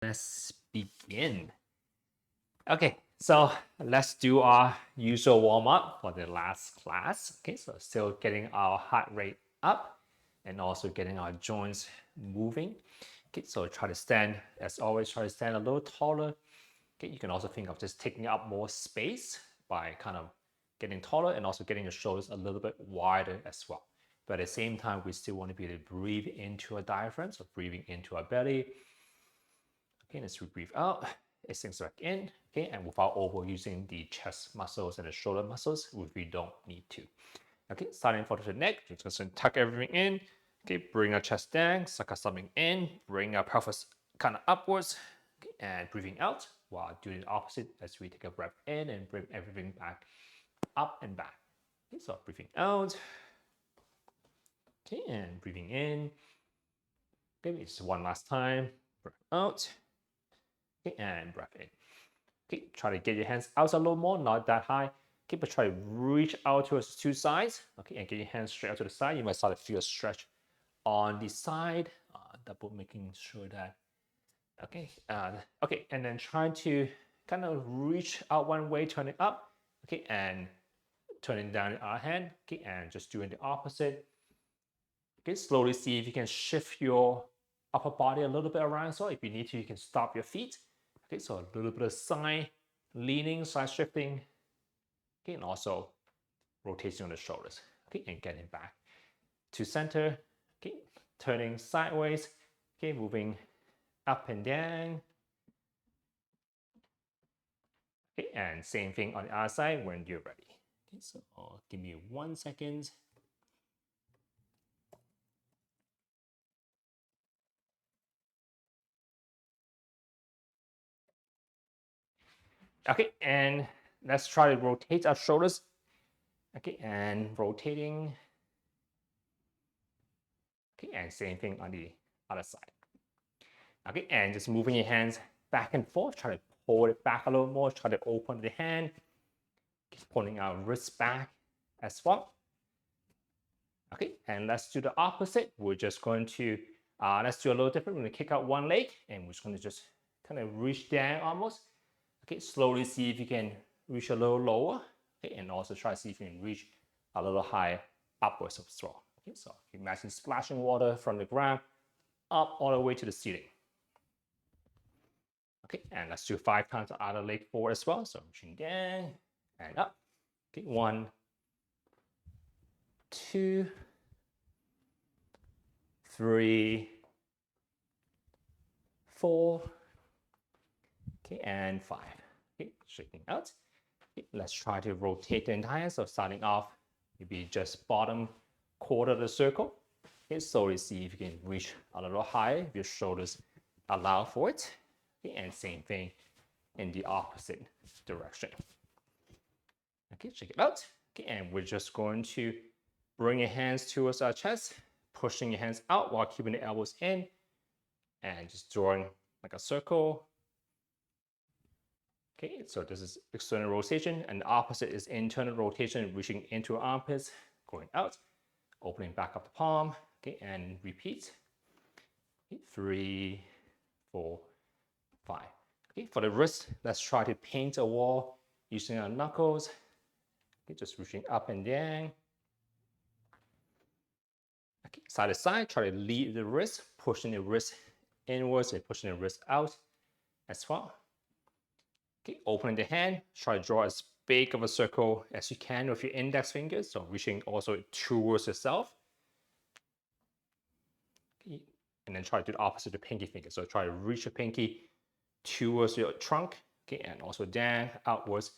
let's begin. Okay, so let's do our usual warm up for the last class. Okay, so still getting our heart rate up and also getting our joints moving. Okay, so try to stand, as always, try to stand a little taller. Okay, you can also think of just taking up more space by kind of getting taller and also getting your shoulders a little bit wider as well. But at the same time, we still want to be able to breathe into our diaphragm, so breathing into our belly. Okay, let's breathe out. It sinks back in. Okay, and without overusing the chest muscles and the shoulder muscles, if we don't need to. Okay, starting from the neck, just gonna tuck everything in. Okay, bring our chest down, suck our stomach in, bring our pelvis kind of upwards, okay, and breathing out while doing the opposite as we take a breath in and bring everything back up and back. Okay, so breathing out. Okay, and breathing in. Okay, just one last time. Breath out. Okay, and breath in. Okay, try to get your hands out a little more, not that high. Okay, but try to reach out to the two sides. Okay, and get your hands straight out to the side. You might start to feel a stretch on the side. Double making sure that. Okay, okay, and then trying to kind of reach out one way, turn it up. Okay, and turning down the other hand. Okay, and just doing the opposite. Okay, slowly see if you can shift your upper body a little bit around. So if you need to, you can stop your feet. Okay, so a little bit of side leaning, side shifting. Okay, and also rotation on the shoulders. Okay, and getting back to center. Okay, turning sideways. Okay, moving up and down. Okay, and same thing on the other side when you're ready. Okay, so give me 1 second. Okay, and let's try to rotate our shoulders. Okay, and rotating. Okay, and same thing on the other side. Okay, and just moving your hands back and forth. Try to pull it back a little more. Try to open the hand. Keep pulling our wrist back as well. Okay, and let's do the opposite. We're just going to, let's do a little different. We're going to kick out one leg and we're just going to just kind of reach down almost. Okay, slowly see if you can reach a little lower. Okay, and also try to see if you can reach a little higher upwards as well. Okay, so imagine splashing water from the ground up all the way to the ceiling. Okay, and let's do 5 times the other leg forward as well. So reaching down and up. Okay, 1, 2, 3, 4, okay, and 5. Okay, straightening out. Okay, let's try to rotate the entire. So starting off, maybe just bottom quarter of the circle. Okay, slowly see if you can reach a little higher if your shoulders allow for it. Okay, and same thing in the opposite direction. Okay, check it out. Okay, and we're just going to bring your hands towards our chest, pushing your hands out while keeping the elbows in, and just drawing like a circle. Okay, so this is external rotation, and the opposite is internal rotation, reaching into armpits, going out, opening back up the palm. Okay, and repeat. Okay, 3, 4, 5. Okay, for the wrist, let's try to paint a wall using our knuckles. Okay, just reaching up and down. Okay, side to side, try to lead the wrist, pushing the wrist inwards and pushing the wrist out as well. Okay, opening the hand, try to draw as big of a circle as you can with your index fingers, so reaching also towards yourself. Okay, and then try to do the opposite with pinky finger. So try to reach your pinky towards your trunk, okay, and also down, outwards,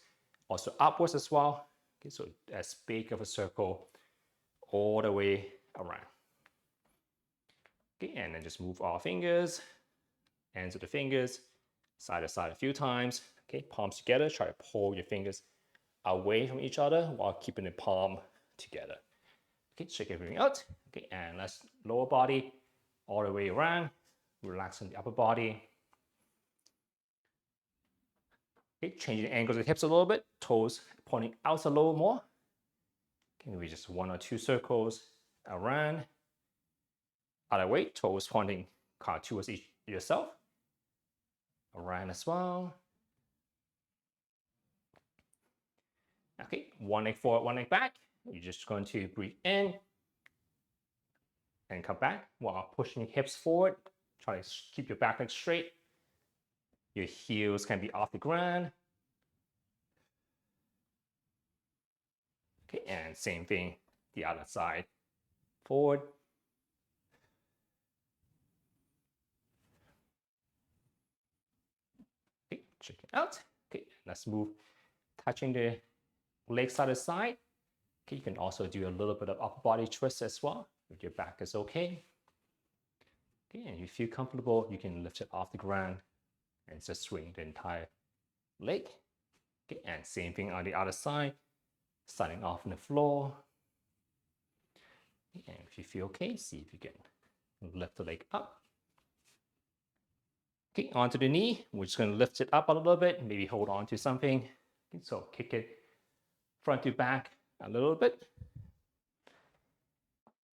also upwards as well. Okay, so as big of a circle all the way around. Okay, and then just move our fingers, ends of the fingers, side to side a few times. Okay, palms together. Try to pull your fingers away from each other while keeping the palm together. Okay, shake everything out. Okay, and let's lower body all the way around, relaxing the upper body. Okay, changing the angles of the hips a little bit, toes pointing out a little more. Okay, maybe just 1 or 2 circles around. Other way, toes pointing kind of towards yourself. around as well. Okay, one leg forward, one leg back. You're just going to breathe in and come back while pushing your hips forward. Try to keep your back leg straight. Your heels can be off the ground. Okay, and same thing, the other side. Forward. Okay, check it out. Okay, let's move, touching the legs side to side. Okay, you can also do a little bit of upper body twist as well. If your back is okay. Okay, and if you feel comfortable, you can lift it off the ground and just swing the entire leg. Okay, and same thing on the other side, starting off on the floor. And if you feel okay, see if you can lift the leg up. Okay, onto the knee. We're just going to lift it up a little bit, maybe hold on to something. Okay, so kick it front to back a little bit.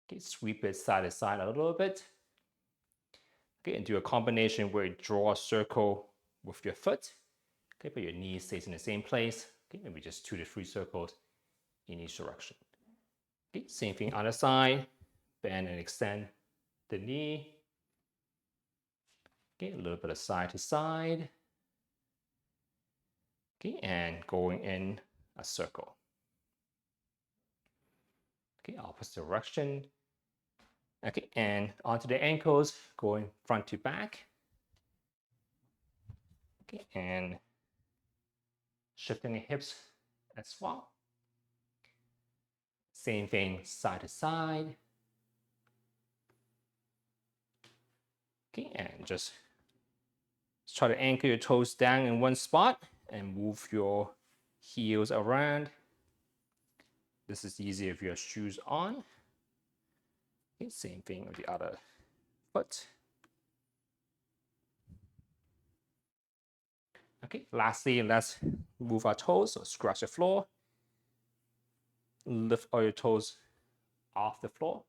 Okay, sweep it side to side a little bit. Okay, and do a combination where you draw a circle with your foot. Okay, but your knee stays in the same place. Okay, maybe just 2 to 3 circles in each direction. Okay, same thing on the side. Bend and extend the knee. Okay, a little bit of side to side. Okay, and going in a circle. Okay, opposite direction. Okay, and onto the ankles, going front to back. Okay, and shifting the hips as well. Same thing, side to side. Okay, and just try to anchor your toes down in one spot and move your heels around. This is easier if you have shoes on. Okay, same thing with the other foot. Okay, lastly, let's move our toes. So scratch the floor. Lift all your toes off the floor.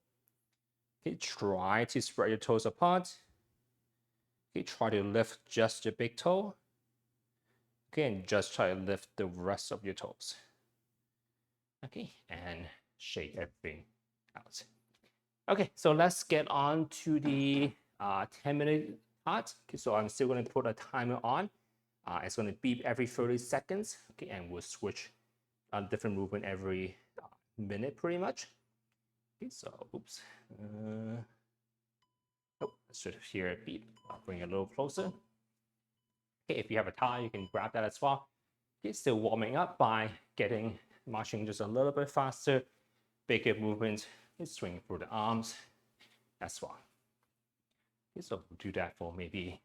Okay, try to spread your toes apart. Okay, try to lift just your big toe. Okay, and just try to lift the rest of your toes. Okay, and shake everything out. Okay, so let's get on to the 10-minute part. Okay, so I'm still going to put a timer on. It's going to beep every 30 seconds. Okay, and we'll switch a different movement every minute pretty much. Okay, so oops. Oh, I should hear a beep. I'll bring it a little closer. Okay, if you have a towel, you can grab that as well. Okay, still warming up by marching just a little bit faster, bigger movements, and swing through the arms as well. Okay, so we'll do that for maybe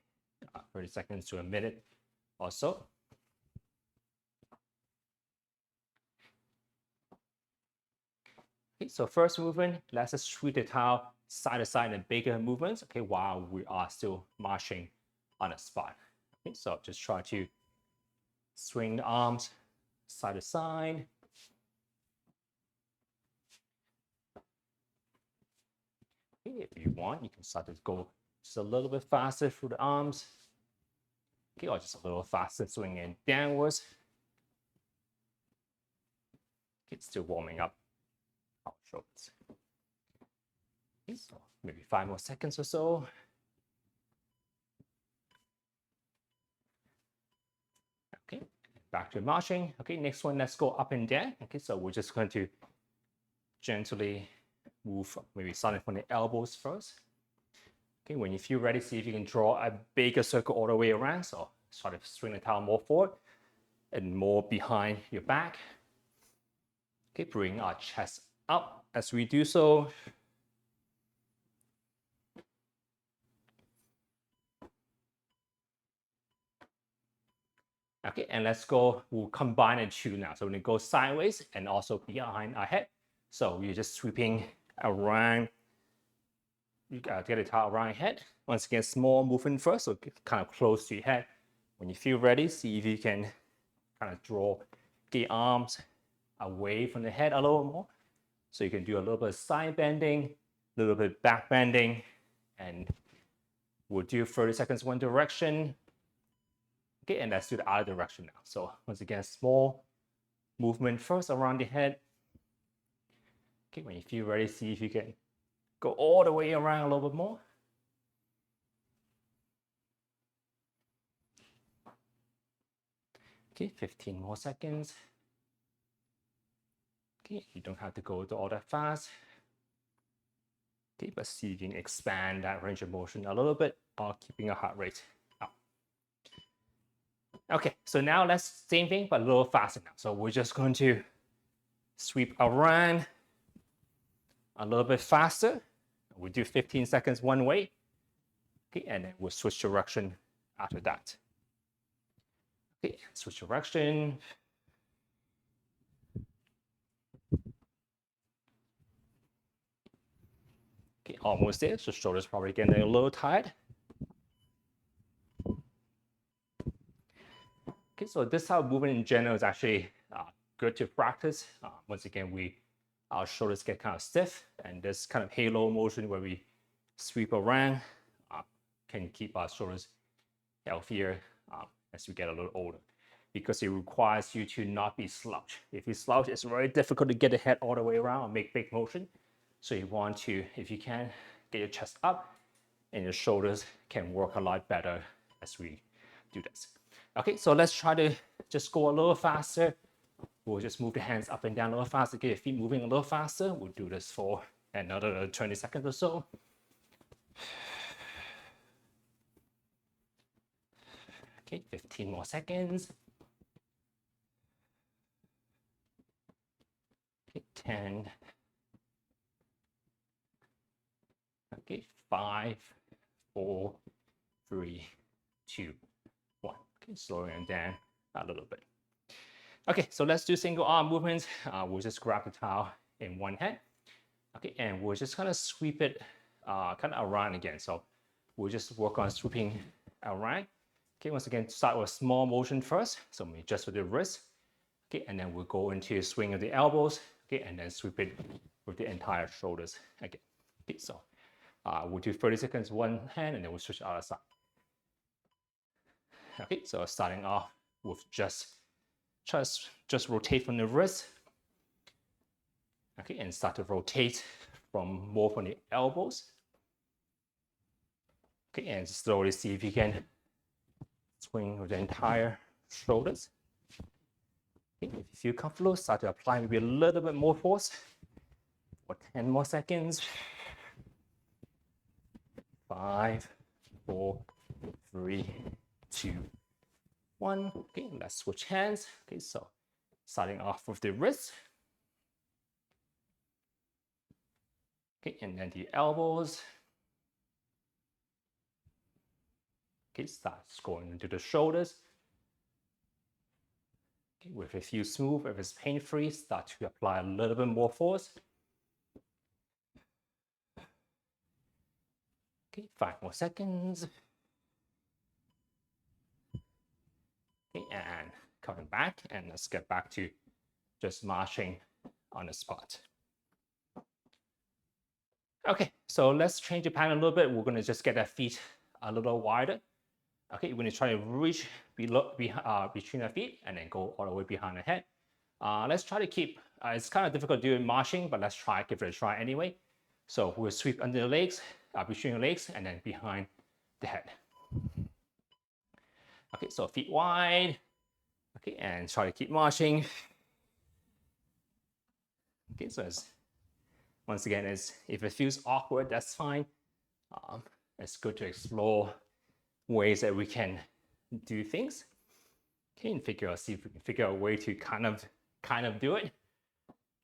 30 seconds to a minute or so. Okay, so first movement, let's just sweep the towel side to side in bigger movements, okay, while we are still marching on a spot. Okay, so just try to swing the arms side to side. Okay, if you want, you can start to go just a little bit faster through the arms. Okay, or just a little faster swinging downwards. Okay, still warming up our shoulders. Okay, so maybe 5 more seconds or so. Okay, back to marching. Okay, next one, let's go up and down. Okay, so we're just going to gently move, maybe starting from the elbows first. Okay, when you feel ready, see if you can draw a bigger circle all the way around. So try to swing the towel more forward and more behind your back. Okay, bring our chest up as we do so. Okay, and let's go, we'll combine the two now. So we're gonna go sideways and also behind our head. So you're just sweeping around, you get the towel around your head. Once again, small movement first, so kind of close to your head. When you feel ready, see if you can kind of draw the arms away from the head a little more. So you can do a little bit of side bending, a little bit back bending, and we'll do 30 seconds one direction, Okay, and let's do the other direction now. So once again, small movement first around the head. Okay, when you feel ready, see if you can go all the way around a little bit more. Okay, 15 more seconds. Okay, you don't have to go all that fast. Okay, but see if you can expand that range of motion a little bit while keeping your heart rate up. Okay, so now let's same thing, but a little faster now. So we're just going to sweep around a little bit faster. We do 15 seconds one way. Okay, and then we'll switch direction after that. Okay, switch direction. Okay, almost there. So shoulders probably getting a little tight. Okay, so this type of movement in general is actually good to practice. Once again, our shoulders get kind of stiff, and this kind of halo motion where we sweep around can keep our shoulders healthier as we get a little older, because it requires you to not be slouched. If you slouch, it's very difficult to get the head all the way around and make big motion. So you want to, if you can, get your chest up, and your shoulders can work a lot better as we do this. Okay, so let's try to just go a little faster. We'll just move the hands up and down a little faster, get your feet moving a little faster. We'll do this for another 20 seconds or so. Okay, 15 more seconds. Okay, 10. Okay, 5, 4, 3, 2, 1. Okay, slowing it down a little bit. Okay, so let's do single arm movements. We'll just grab the towel in one hand. Okay, and we'll just kind of sweep it kind of around again. So we'll just work on sweeping around. Okay, once again, start with small motion first. So maybe just with the wrist. Okay, and then we'll go into swing of the elbows. Okay, and then sweep it with the entire shoulders again. Okay, so we'll do 30 seconds one hand, and then we'll switch other side. Okay, so starting off with just rotate from the wrist. Okay, and start to rotate more from the elbows. Okay, and slowly see if you can swing with the entire shoulders. Okay, if you feel comfortable, start to apply maybe a little bit more force for 10 more seconds. 5, 4, 3, 2, 1. Okay, let's switch hands. Okay, so starting off with the wrist. Okay, and then the elbows. Okay, start going into the shoulders. Okay, if it feels smooth, if it's pain-free, start to apply a little bit more force. Okay, 5 more seconds. Okay, and coming back, and let's get back to just marching on the spot. Okay, so let's change the pattern a little bit. We're going to just get our feet a little wider. Okay, we're going to try to reach between our feet and then go all the way behind the head. Let's try to keep, it's kind of difficult doing marching, but let's give it a try anyway. So we'll sweep under the legs, between the legs, and then behind the head. Okay, so feet wide. Okay, and try to keep marching. Okay, so once again, if it feels awkward, that's fine. It's good to explore ways that we can do things. Okay, and see if we can figure out a way to kind of do it,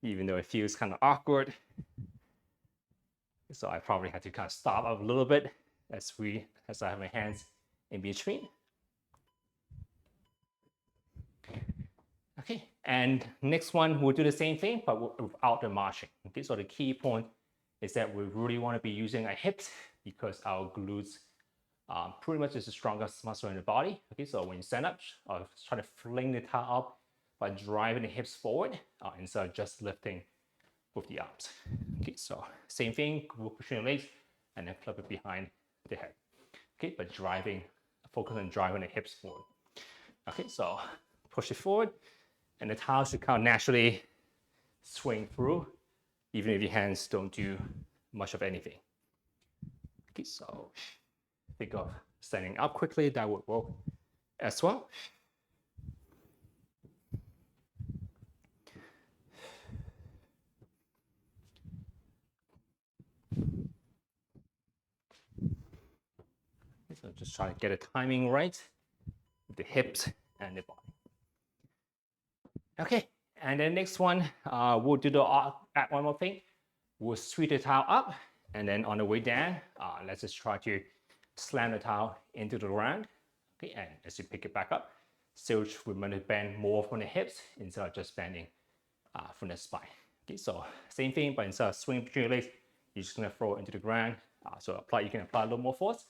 even though it feels kind of awkward. So I probably had to kind of stop up a little bit as I have my hands in between. Okay, and next one, we'll do the same thing, but without the marching. Okay, so the key point is that we really want to be using our hips because our glutes pretty much is the strongest muscle in the body. Okay, so when you stand up, try to fling the towel up by driving the hips forward instead of just lifting with the arms. Okay, so same thing, pushing the legs and then club it behind the head. Okay, but focus on driving the hips forward. Okay, so push it forward, and the towel should kind of naturally swing through, even if your hands don't do much of anything. Okay, so think of standing up quickly, that would work as well. So just try to get the timing right with the hips and the body. Okay, and then next one, we'll do the add one more thing. We'll sweep the towel up, and then on the way down, let's just try to slam the towel into the ground. Okay, and as you pick it back up, still remember to bend more from the hips instead of just bending from the spine. Okay, so same thing, but instead of swinging between your legs, you're just gonna throw it into the ground. So you can apply a little more force.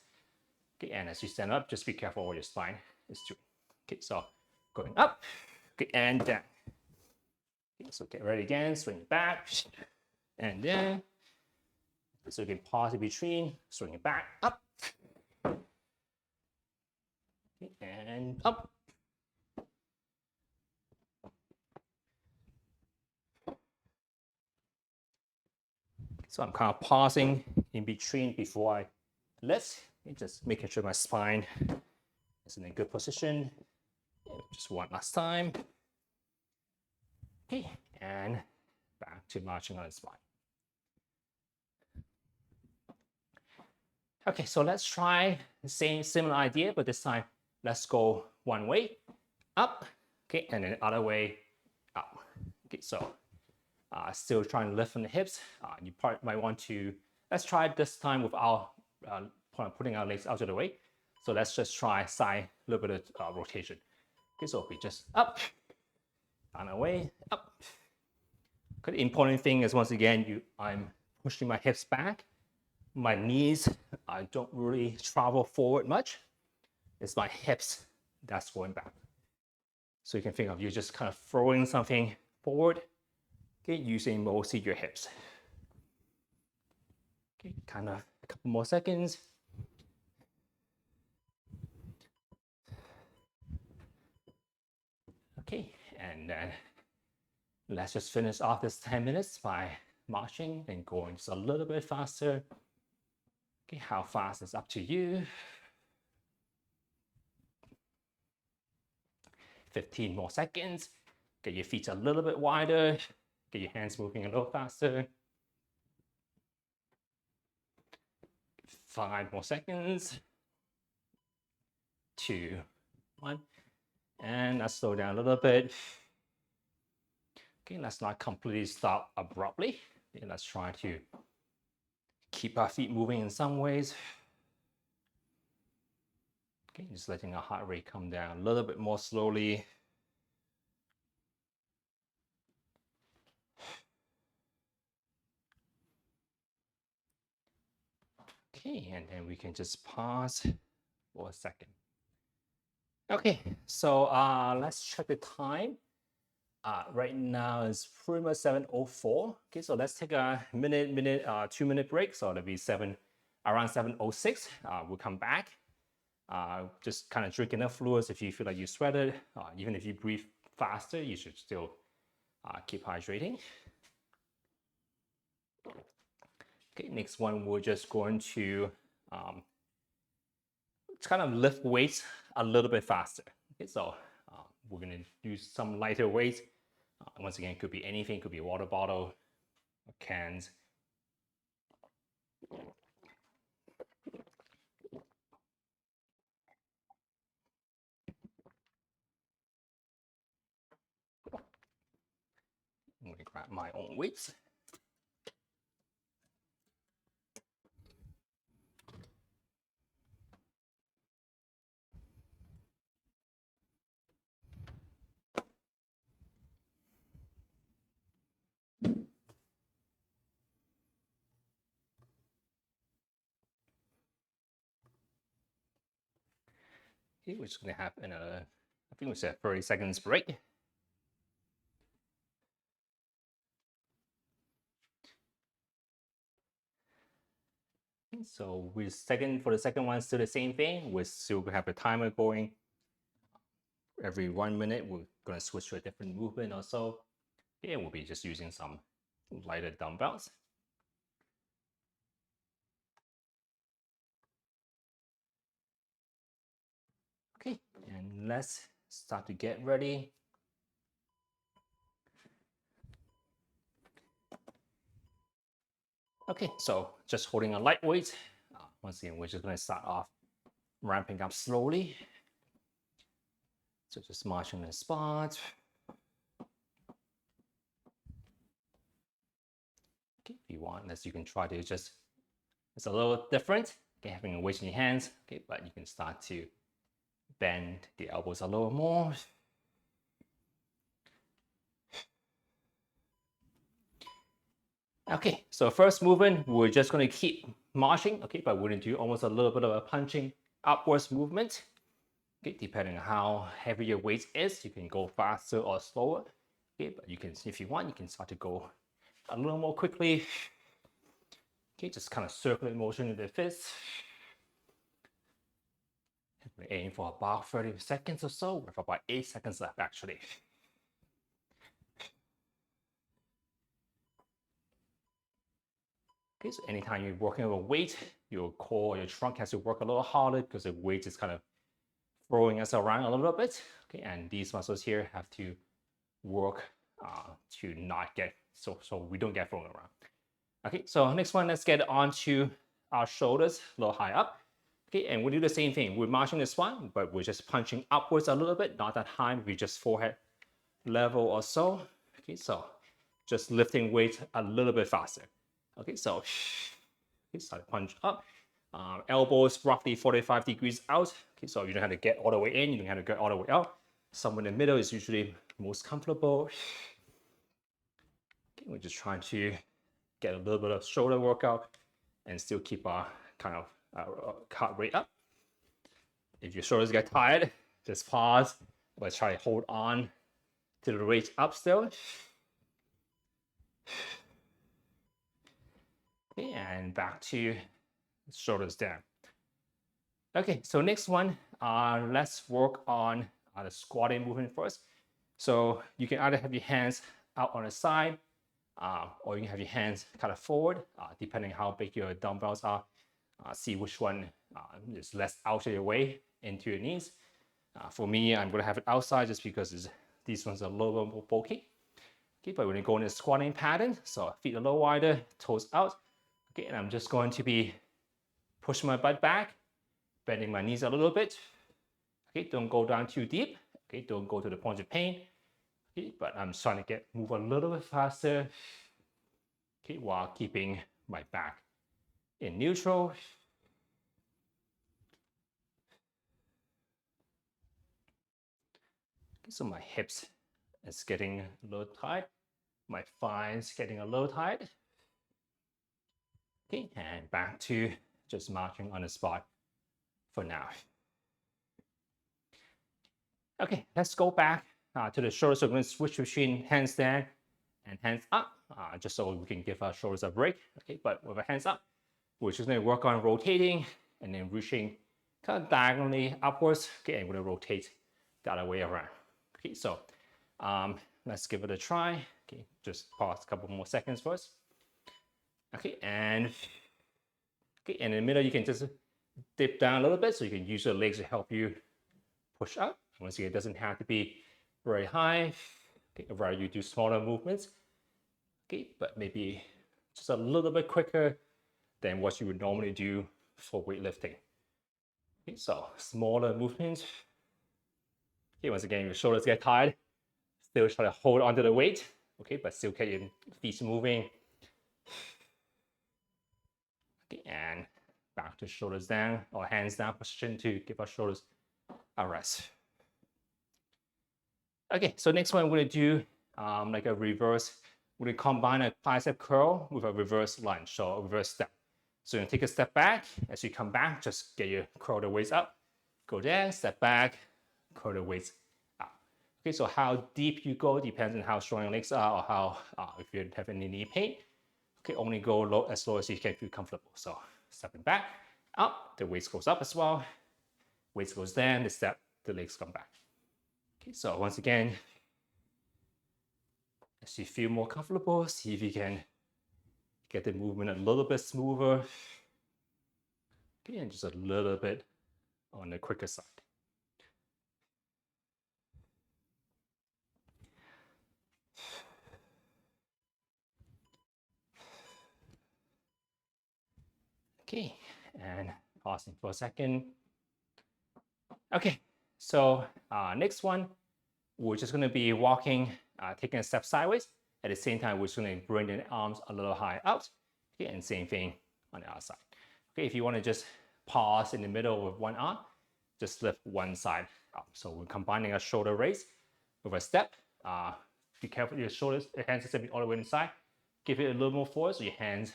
Okay, and as you stand up, just be careful what your spine is doing. Okay, so going up, okay, and down. Okay, so get ready again, swing it back, and down. So you can pause in between, swing it back, up, okay, and up. So I'm kind of pausing in between before I lift, okay, just making sure my spine is in a good position. Just one last time. Okay, and back to marching on the spine. Okay, so let's try the same similar idea, but this time let's go one way, up, okay, and then other way, up. Okay, so still trying to lift from the hips. You might want to, let's try this time without putting our legs out of the way. So let's just try side, a little bit of rotation. Okay, so we just up, down away, up. Okay, the important thing is once again, I'm pushing my hips back. My knees, I don't really travel forward much. It's my hips that's going back. So you can think of you just kind of throwing something forward, okay, using mostly your hips. Okay, kind of a couple more seconds. Okay, and then let's just finish off this 10 minutes by marching and going just a little bit faster. Okay, how fast is up to you. 15 more seconds. Get your feet a little bit wider. Get your hands moving a little faster. 5 more seconds. 2, 1. And let's slow down a little bit. Okay, let's not completely stop abruptly. Okay, let's try to keep our feet moving in some ways. Okay, just letting our heart rate come down a little bit more slowly. Okay, and then we can just pause for a second. Okay, so let's check the time. Right now it's pretty much 7:04. Okay, so let's take a 2-minute break. So that'll be around 7:06. We'll come back. Just kind of drink enough fluids if you feel like you sweated. Even if you breathe faster, you should still keep hydrating. Okay, next one, we're just going to kind of lift weights a little bit faster. Okay, so we're going to use some lighter weights. Once again, it could be anything, it could be a water bottle, or cans. I'm going to grab my own weights. Okay, we're just going to have another, I think we said 30 seconds break. So for the second one, still the same thing. We still have the timer going. every 1 minute, we're going to switch to a different movement or so. Okay, and we'll be just using some lighter dumbbells. Okay, and let's start to get ready. Okay, so just holding a light weight. Once again, we're just going to start off ramping up slowly. So just marching in the spot. Okay, if you want, as you can try to just, it's a little different. Okay, having a weight in your hands. Okay, but you can start to bend the elbows a little more. Okay, so first movement, we're just going to keep marching, okay, but we're going to do almost a little bit of a punching upwards movement. Okay, depending on how heavy your weight is, you can go faster or slower. Okay, but you can, if you want, you can start to go a little more quickly. Okay, just kind of circular motion in the fist. We aim for about 30 seconds or so, with about 8 seconds left actually. Okay, so anytime you're working with a weight, your core, your trunk has to work a little harder because the weight is kind of throwing us around a little bit. Okay, and these muscles here have to work to not get, so we don't get thrown around. Okay, so next one, let's get onto our shoulders a little high up. Okay, and we'll do the same thing. We're marching the spine, but we're just punching upwards a little bit, not that high, we just forehead level or so. Okay, so just lifting weight a little bit faster. Okay, so okay, start to punch up. Elbows roughly 45 degrees out. Okay, so you don't have to get all the way in, you don't have to get all the way out. Somewhere in the middle is usually most comfortable. Okay, we're just trying to get a little bit of shoulder workout and still keep our kind of heart rate up. If your shoulders get tired, just pause, but try to hold on to the rate up still. Okay, and back to shoulders down. Okay, so next one, let's work on the squatting movement first. So you can either have your hands out on the side, or you can have your hands kind of forward, depending on how big your dumbbells are. See which one is less out of your way into your knees. For me, I'm gonna have it outside just because these ones are a little bit more bulky. Okay, but we're gonna go in a squatting pattern. So feet a little wider, toes out. Okay, and I'm just going to be pushing my butt back, bending my knees a little bit. Okay, don't go down too deep. Okay, don't go to the point of pain. Okay, but I'm trying to move a little bit faster. Okay, while keeping my back in neutral. Okay, so my hips is getting a little tight. My thighs getting a little tight. Okay, and back to just marching on the spot for now. Okay, let's go back to the shoulders. So we're going to switch between hands down and hands up, just so we can give our shoulders a break. Okay, but with our hands up, we're just going to work on rotating and then reaching kind of diagonally upwards. Okay, and we're going to rotate the other way around. Okay, so let's give it a try. Okay, just pause a couple more seconds first. Okay, and in the middle, you can just dip down a little bit, so you can use your legs to help you push up. Once again, it doesn't have to be very high. Okay, rather you do smaller movements. Okay, but maybe just a little bit quicker than what you would normally do for weightlifting. Okay, so smaller movements. Okay, once again, your shoulders get tired. Still try to hold onto the weight. Okay, but still get your feet moving. Okay, and back to shoulders down or hands down position to give our shoulders a rest. Okay, so next one we're going to do like a reverse. We're going to combine a bicep curl with a reverse lunge, so a reverse step. So you're going to take a step back. As you come back, just get your curl the weights up. Go there, step back, curl the weights up. Okay, so how deep you go depends on how strong your legs are or how, if you have any knee pain. Okay, only go low, as low as you can feel comfortable. So stepping back, up, the weights goes up as well. Weights goes down, the legs come back. Okay, so once again, as you feel more comfortable, see if you can get the movement a little bit smoother. Okay, and just a little bit on the quicker side. Okay, and pausing for a second. Okay, so next one, we're just gonna be walking, taking a step sideways. At the same time, we're just gonna bring the arms a little high out. Okay, and same thing on the other side. Okay, if you wanna just pause in the middle with one arm, just lift one side up. So we're combining a shoulder raise with a step. Be careful your shoulders, your hands are all the way inside. Give it a little more forward so your hands,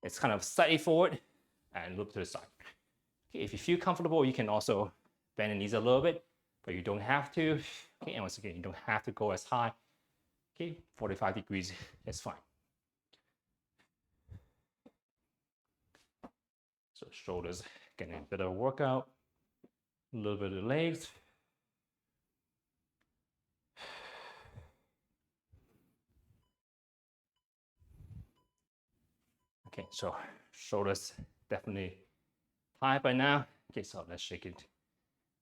it's kind of slightly forward and look to the side. Okay, if you feel comfortable, you can also bend the knees a little bit, but you don't have to. Okay, and once again, you don't have to go as high. Okay, 45 degrees is fine. So shoulders getting a bit of a workout, a little bit of the legs. Okay, so shoulders definitely high by now. Okay, so let's shake it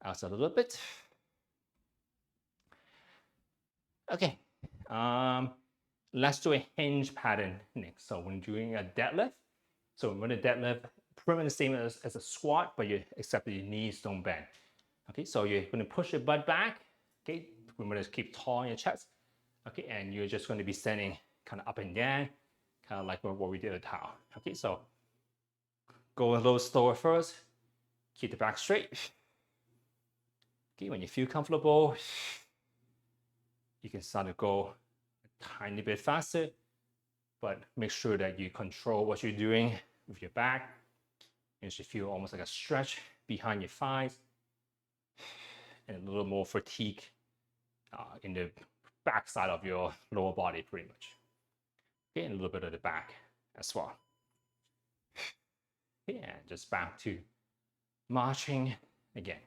out a little bit. Okay, let's do a hinge pattern next. So when doing a deadlift, so when a deadlift, pretty much the same as a squat, but except that your knees don't bend. Okay, so you're going to push your butt back. Okay, remember to keep tall in your chest. Okay, and you're just going to be standing kind of up and down, kind of like what we did at Tao. Okay, so go a little slower first. Keep the back straight. Okay, when you feel comfortable, you can start to go a tiny bit faster, but make sure that you control what you're doing with your back. You should feel almost like a stretch behind your thighs and a little more fatigue in the back side of your lower body, pretty much. Okay, and a little bit of the back as well. Okay, and just back to marching again.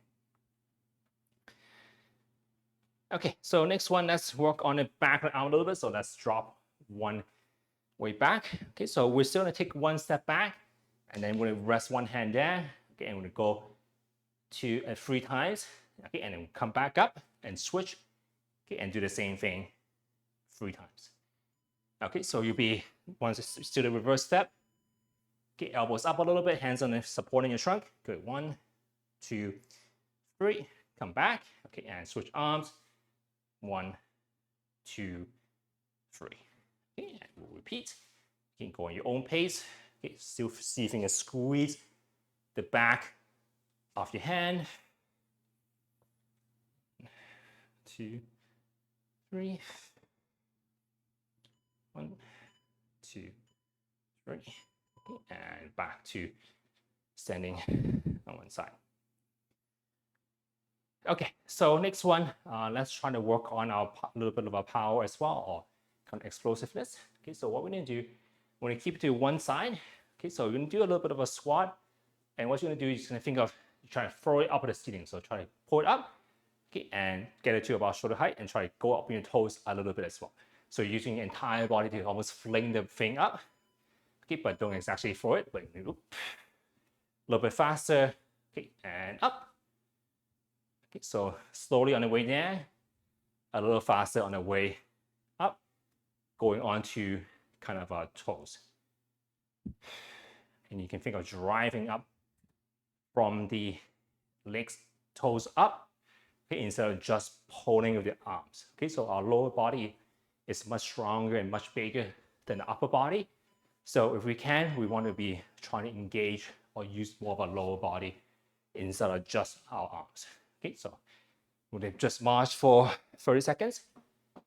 Okay, so next one, let's work on the back of the arm a little bit. So let's drop one way back. Okay, so we're still gonna take one step back and then we're gonna rest one hand there. Okay, and we're gonna go 3 times. Okay, and then come back up and switch. Okay, and do the same thing 3 times. Okay, so you'll be, once still the reverse step. Okay, elbows up a little bit, hands on the supporting your trunk. Good, 1, 2, 3. Come back. Okay, and switch arms. 1, 2, 3. Okay, and we'll repeat. You can go on your own pace. Okay, still see if you can squeeze the back of your hand. 2, 3. 1, 2, 3. Okay, and back to standing on one side. Okay, so next one, let's try to work on our little bit of our power as well, or kind of explosiveness. Okay, so what we're gonna do, we're gonna keep it to one side. Okay, so we're gonna do a little bit of a squat, and what you're gonna do is you're gonna think of trying to throw it up at the ceiling. So try to pull it up, okay, and get it to about shoulder height, and try to go up on your toes a little bit as well. So you're using your entire body to almost fling the thing up. Okay, but don't exactly throw it, but a little bit faster. Okay, and up. Okay, so slowly on the way down, a little faster on the way up, going on to kind of our toes. And you can think of driving up from the legs, toes up, okay, instead of just pulling with the arms. Okay, so our lower body is much stronger and much bigger than the upper body. So if we can, we want to be trying to engage or use more of our lower body instead of just our arms. Okay, so we'll just march for 30 seconds.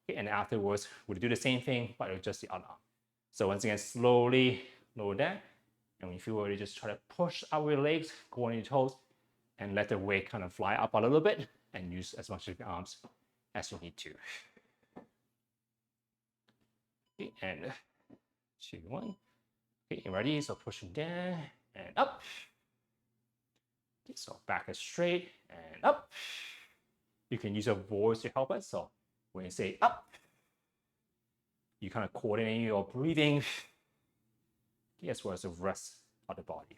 Okay, and afterwards, we'll do the same thing, but with just the other arm. So once again, slowly lower down. And when you feel ready, just try to push out your legs, go on your toes, and let the weight kind of fly up a little bit and use as much of your arms as you need to. Okay, and 2, 1. Okay, ready? So pushing down and up. Okay, so back is straight and up. You can use your voice to help us. So when you say up, you kind of coordinate your breathing as well as the rest of the body.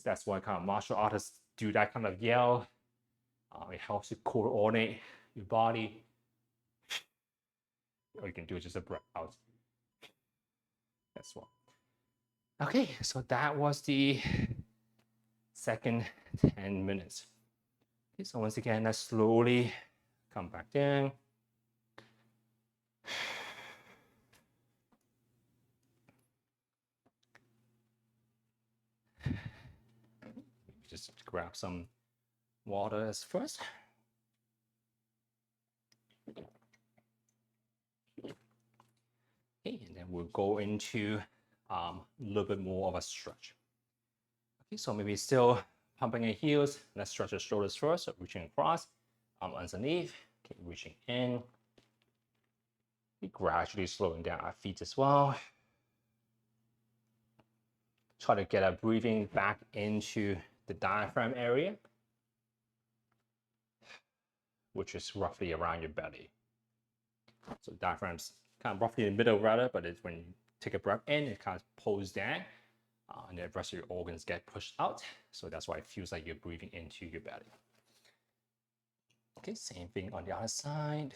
That's why kind of martial artists do that kind of yell. It helps you coordinate your body. Or you can do just a breath out. That's one. Okay, so that was the second 10 minutes. Okay, so once again, let's slowly come back down. Just grab some water as first. Okay, and then we'll go into a little bit more of a stretch. Okay, so maybe still pumping your heels. Let's stretch the shoulders first, so reaching across, underneath, okay, reaching in. Gradually slowing down our feet as well. Try to get our breathing back into the diaphragm area, which is roughly around your belly. So diaphragm's kind of roughly in the middle rather, but it's when you take a breath in, it kind of pulls down, and the rest of your organs get pushed out. So that's why it feels like you're breathing into your belly. Okay, same thing on the other side.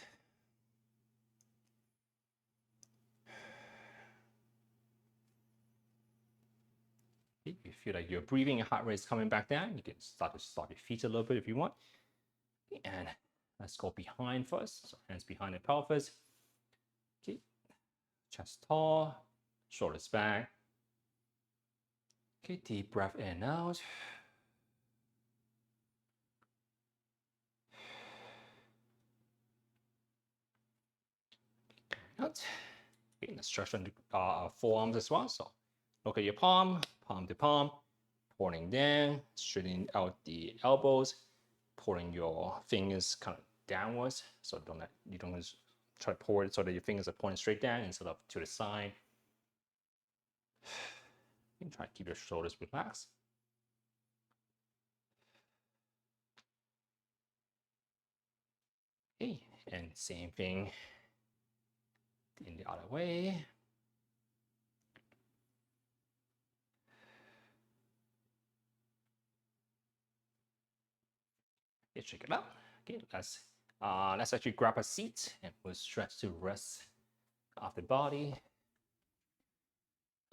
If you feel like your breathing and heart rate is coming back down, you can start your feet a little bit if you want. Okay, and let's go behind first. So hands behind the pelvis. Okay, chest tall, shoulders back. Okay, deep breath in and out. Out. Okay, let's stretch on the forearms as well. So look at your palm, palm to palm, pointing down, straightening out the elbows, pulling your fingers kind of downwards. So you don't just try to pull it so that your fingers are pointing straight down instead of to the side. You can try to keep your shoulders relaxed. Okay, and same thing in the other way. Okay, check it out. Okay, let's actually grab a seat and we'll stretch the rest of the body.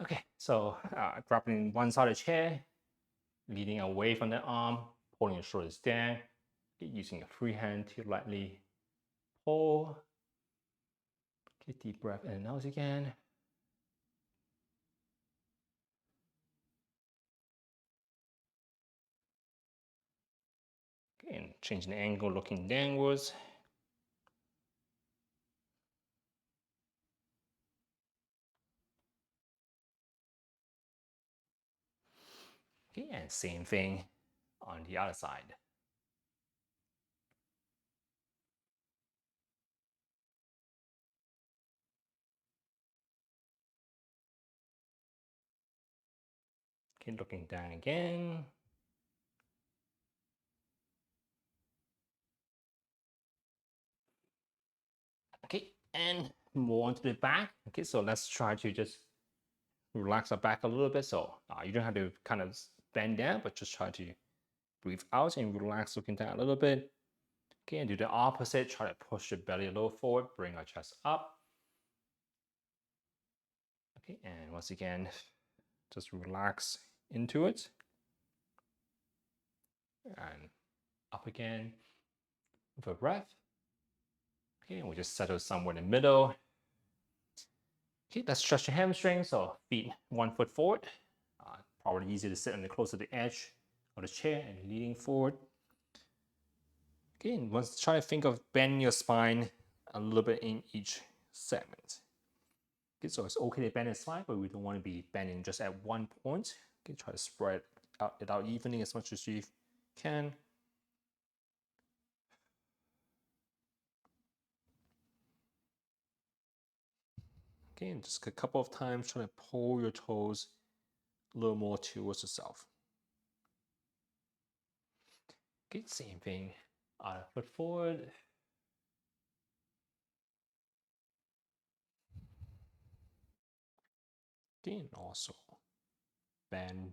Okay, so grabbing one side of the chair, leaning away from the arm, pulling your shoulders down, using a free hand to lightly pull. Okay, deep breath in and out again. Okay, and changing the angle, looking downwards. Okay, and same thing on the other side. Okay, looking down again. Okay, and more onto the back. Okay, so let's try to just relax our back a little bit. So you don't have to kind of bend down, but just try to breathe out and relax, looking down a little bit. Okay, and do the opposite. Try to push the belly a little forward, bring our chest up. Okay, and once again, just relax into it. And up again with a breath. Okay, and we just settle somewhere in the middle. Okay, let's stretch the hamstring. So feet 1 foot forward. Probably easier to sit on the close to the edge of the chair and leaning forward. Okay, and once try to think of bending your spine a little bit in each segment. Okay, so it's okay to bend the spine, but we don't want to be bending just at one point. Okay, try to spread it out evenly as much as you can. Okay, and just a couple of times try to pull your toes a little more towards yourself. Okay, same thing Foot forward. Okay, and also bend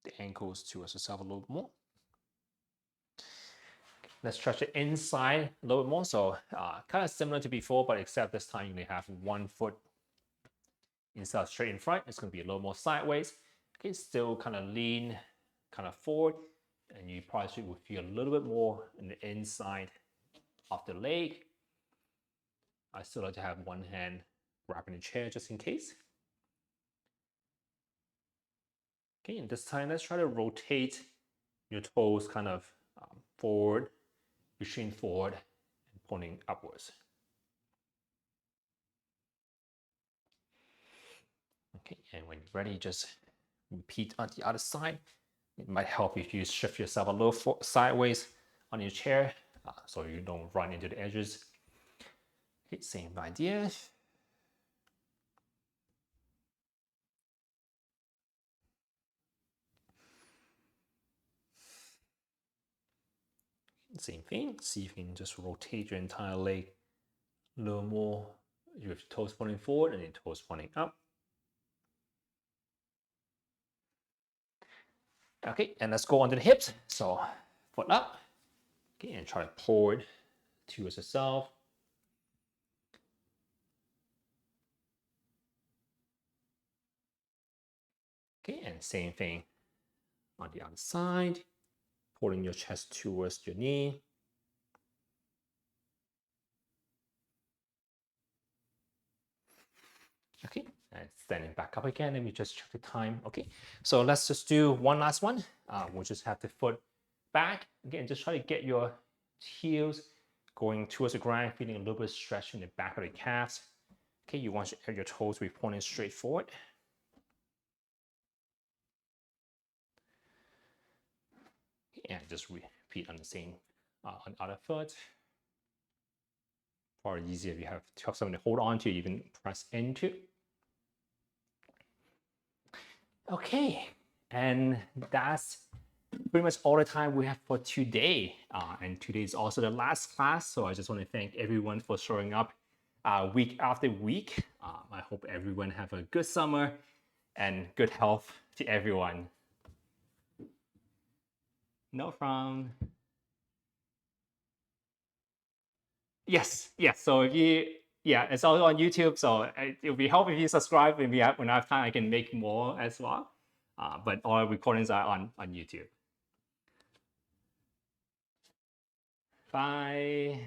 the ankles towards yourself a little more. Let's stretch the inside a little bit more. So kind of similar to before, but except this time you may have one foot instead of straight in front. It's going to be a little more sideways. Okay, still kind of lean, kind of forward, and you probably will feel a little bit more in the inside of the leg. I still like to have one hand wrapping the chair just in case. Okay, and this time let's try to rotate your toes kind of forward, reaching forward and pointing upwards. Okay, and when you're ready, just repeat on the other side. It might help if you shift yourself a little sideways on your chair so you don't run into the edges. Okay, same idea. Same thing. See if you can just rotate your entire leg a little more with toes pointing forward and your toes pointing up. Okay, and let's go on to the hips. So foot up. Okay, and try to forward towards yourself. Okay, and same thing on the other side. Pulling your chest towards your knee. Okay, and standing back up again. Let me just check the time. Okay, so let's just do one last one. We'll just have the foot back. Again, just try to get your heels going towards the ground, feeling a little bit of stretch in the back of the calves. Okay, you want your toes to be pointing straight forward. And just repeat on the same on the other foot. Far easier if you have something to hold on to, you can press into. Okay, and that's pretty much all the time we have for today. And today is also the last class, so I just want to thank everyone for showing up week after week. I hope everyone have a good summer and good health to everyone. No problem. Yes. So if you, it's also on YouTube. So it will be helpful if you subscribe. When I have time, I can make more as well. But all recordings are on YouTube. Bye.